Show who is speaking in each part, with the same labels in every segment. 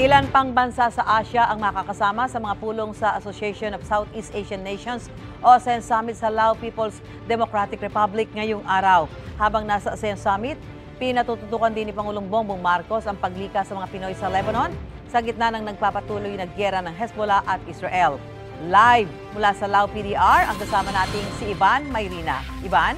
Speaker 1: Ilan pang bansa sa Asia ang makakasama sa mga pulong sa Association of Southeast Asian Nations o ASEAN Summit sa Lao People's Democratic Republic ngayong araw. Habang nasa ASEAN Summit, pinatututukan din ni Pangulong Bongbong Marcos ang paglikas sa mga Pinoy sa Lebanon sa gitna ng nagpapatuloy na giyera ng Hezbollah at Israel. Live mula sa Lao PDR, ang kasama nating si Ivan Mayrina. Ivan?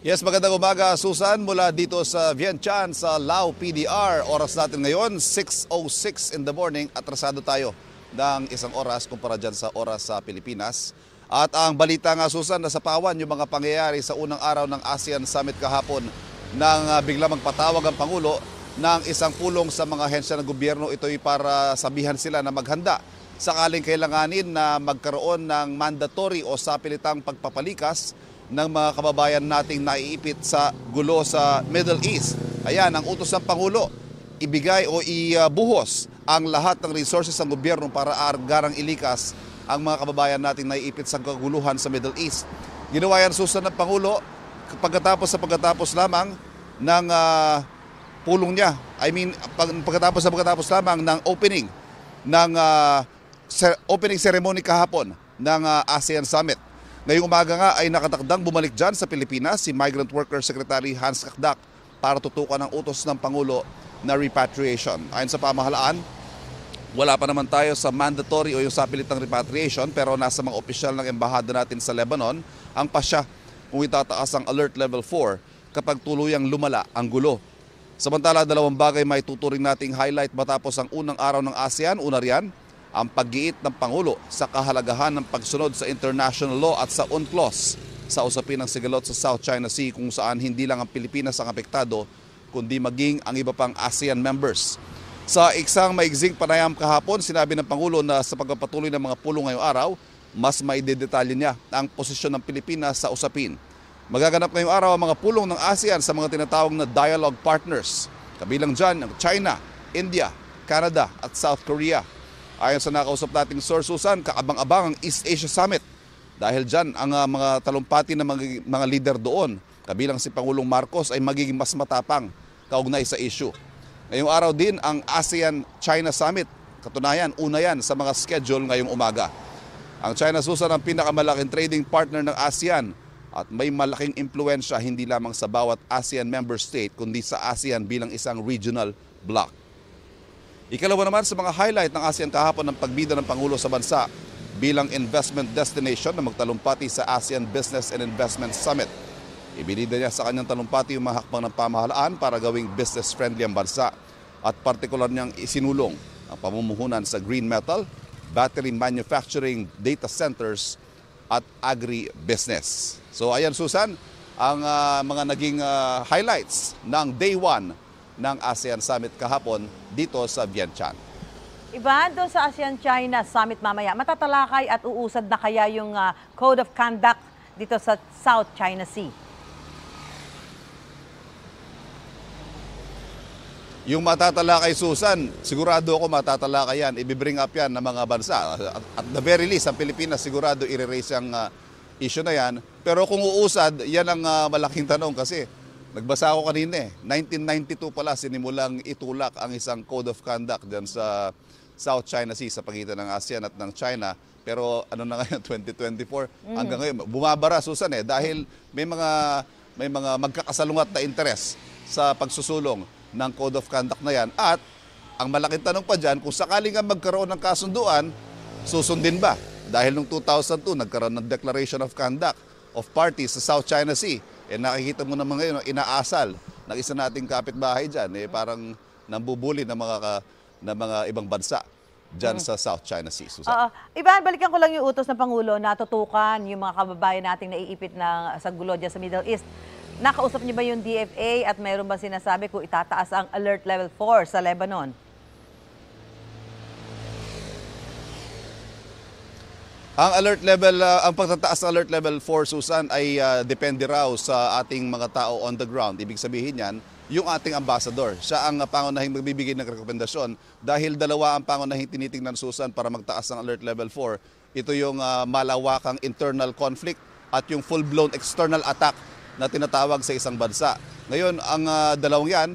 Speaker 2: Yes, magandang umaga, Susan. Mula dito sa Vientiane sa Lao PDR. Oras natin ngayon, 6:06 in the morning. Atrasado tayo ng isang oras kumpara dyan sa oras sa Pilipinas. At ang balita nga, Susan, nasa pawan yung mga pangyayari sa unang araw ng ASEAN Summit kahapon nang bigla magpatawag ang Pangulo ng isang pulong sa mga ahensya ng gobyerno. Ito'y para sabihan sila na maghanda sakaling kailanganin na magkaroon ng mandatory o sapilitang pagpapalikas ng mga kababayan nating naiipit sa gulo sa Middle East. Ayan, ang utos ng Pangulo, ibigay o ibuhos ang lahat ng resources ng gobyerno para agarang ilikas ang mga kababayan nating naiipit sa kaguluhan sa Middle East. Ginawa yan, Susan, ng Pangulo pagkatapos lamang ng pulong niya. Pagkatapos lamang ng opening ceremony kahapon ng ASEAN Summit. Ngayong umaga nga ay nakatakdang bumalik dyan sa Pilipinas si Migrant Worker Secretary Hans Kakdak para tutukan ang utos ng Pangulo na repatriation. Ayon sa pamahalaan, wala pa naman tayo sa mandatory o yung sapilitang repatriation, pero nasa mga opisyal ng embahada natin sa Lebanon ang pasya kung itataas ang Alert Level 4 kapag tuluyang lumala ang gulo. Samantala, dalawang bagay may tuturing nating highlight matapos ang unang araw ng ASEAN. Una riyan, ang paggiit ng Pangulo sa kahalagahan ng pagsunod sa international law at sa UNCLOS sa usapin ng sigalot sa South China Sea, kung saan hindi lang ang Pilipinas ang apektado kundi maging ang iba pang ASEAN members. Sa isang maigsing panayam kahapon, sinabi ng Pangulo na sa pagpapatuloy ng mga pulong ngayong araw, mas maidedetalye niya ang posisyon ng Pilipinas sa usapin. Magaganap ngayong araw ang mga pulong ng ASEAN sa mga tinatawag na dialogue partners. Kabilang dyan ang China, India, Canada at South Korea. Ayon sa nakausap nating source, Susan, kaabang-abang ang East Asia Summit. Dahil dyan, ang mga talumpati ng mga leader doon, kabilang si Pangulong Marcos, ay magiging mas matapang kaugnay sa issue. Ngayong araw din ang ASEAN-China Summit. Katunayan, una yan sa mga schedule ngayong umaga. Ang China, Susan, ang pinakamalaking trading partner ng ASEAN at may malaking impluensya hindi lamang sa bawat ASEAN member state kundi sa ASEAN bilang isang regional bloc. Ikalawa naman sa mga highlight ng ASEAN kahapon ng pagbida ng Pangulo sa bansa bilang investment destination na magtalumpati sa ASEAN Business and Investment Summit. Ibinida niya sa kanyang talumpati yung mga hakbang ng pamahalaan para gawing business-friendly ang bansa at partikular niyang isinulong ang pamumuhunan sa green metal, battery manufacturing, data centers at agri-business. So ayan, Susan, ang mga naging highlights ng Day 1 ng ASEAN Summit kahapon dito sa Vientiane.
Speaker 1: Ivan, doon sa ASEAN-China Summit mamaya, matatalakay at uusad na kaya yung Code of Conduct dito sa South China Sea?
Speaker 2: Yung matatalakay, Susan, sigurado ako matatalakay yan. Ibibring up yan ng mga bansa. At the very least, ang Pilipinas sigurado i-raise yung issue na yan. Pero kung uusad, yan ang malaking tanong kasi nagbasa ako kanina 1992 pala sinimulang itulak ang isang Code of Conduct dyan sa South China Sea sa pagitan ng ASEAN at ng China. Pero ano na ngayon, 2024, hanggang ngayon, bumabara, Susan dahil may mga magkakasalungat na interes sa pagsusulong ng Code of Conduct na yan. At ang malaking tanong pa dyan, kung sakaling nga magkaroon ng kasunduan, susundin ba? Dahil noong 2002, nagkaroon ng Declaration of Conduct of Parties sa South China Sea. Nakikita mo naman ngayon, inaasal ng isa nating kapitbahay dyan. Parang nambubuli ng mga ibang bansa dyan sa South China Sea.
Speaker 1: Ivan, balikan ko lang yung utos ng Pangulo na tutukan yung mga kababayan nating naiipit sa gulo dyan sa Middle East. Nakausap niyo ba yung DFA at mayroon ba sinasabi kung itataas ang Alert Level 4 sa Lebanon?
Speaker 2: Ang pagtataas ng Alert Level 4, Susan, ay depende raw sa ating mga tao on the ground. Ibig sabihin yan, yung ating ambassador. Siya ang pangunahing magbibigay ng rekomendasyon dahil dalawa ang pangunahing tinitingnan, Susan, para magtaas ng Alert Level 4. Ito yung malawakang internal conflict at yung full-blown external attack na tinatawag sa isang bansa. Ngayon, ang dalawang yan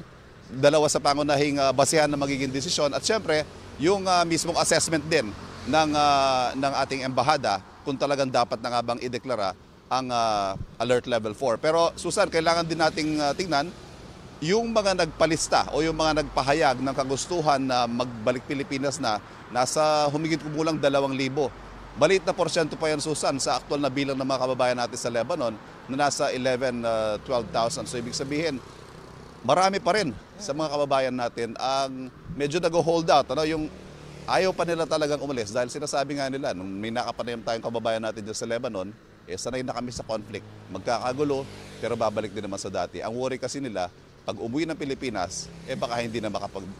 Speaker 2: dalawa sa pangunahing basehan na magiging desisyon at syempre yung mismong assessment din ng ating embahada kung talagang dapat na nga bang ideklara ang Alert Level 4. Pero Susan, kailangan din nating tingnan yung mga nagpalista o yung mga nagpahayag ng kagustuhan na magbalik Pilipinas na nasa humigit kumulang 2,000. Maliit na porsyento pa yan, Susan, sa aktual na bilang ng mga kababayan natin sa Lebanon na nasa 12,000. So ibig sabihin, marami pa rin sa mga kababayan natin ang medyo nag-hold out. Yung ayaw pa nila talagang umalis dahil sinasabi nga nila, nung may nakapanayam tayong kababayan natin dyan sa Lebanon, sanay na kami sa conflict. Magkakagulo, pero babalik din naman sa dati. Ang worry kasi nila, pag umuwi ng Pilipinas, baka hindi na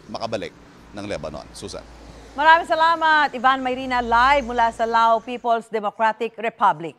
Speaker 2: makabalik ng Lebanon. Susan.
Speaker 1: Maraming salamat, Ivan Mayrina, live mula sa Lao People's Democratic Republic.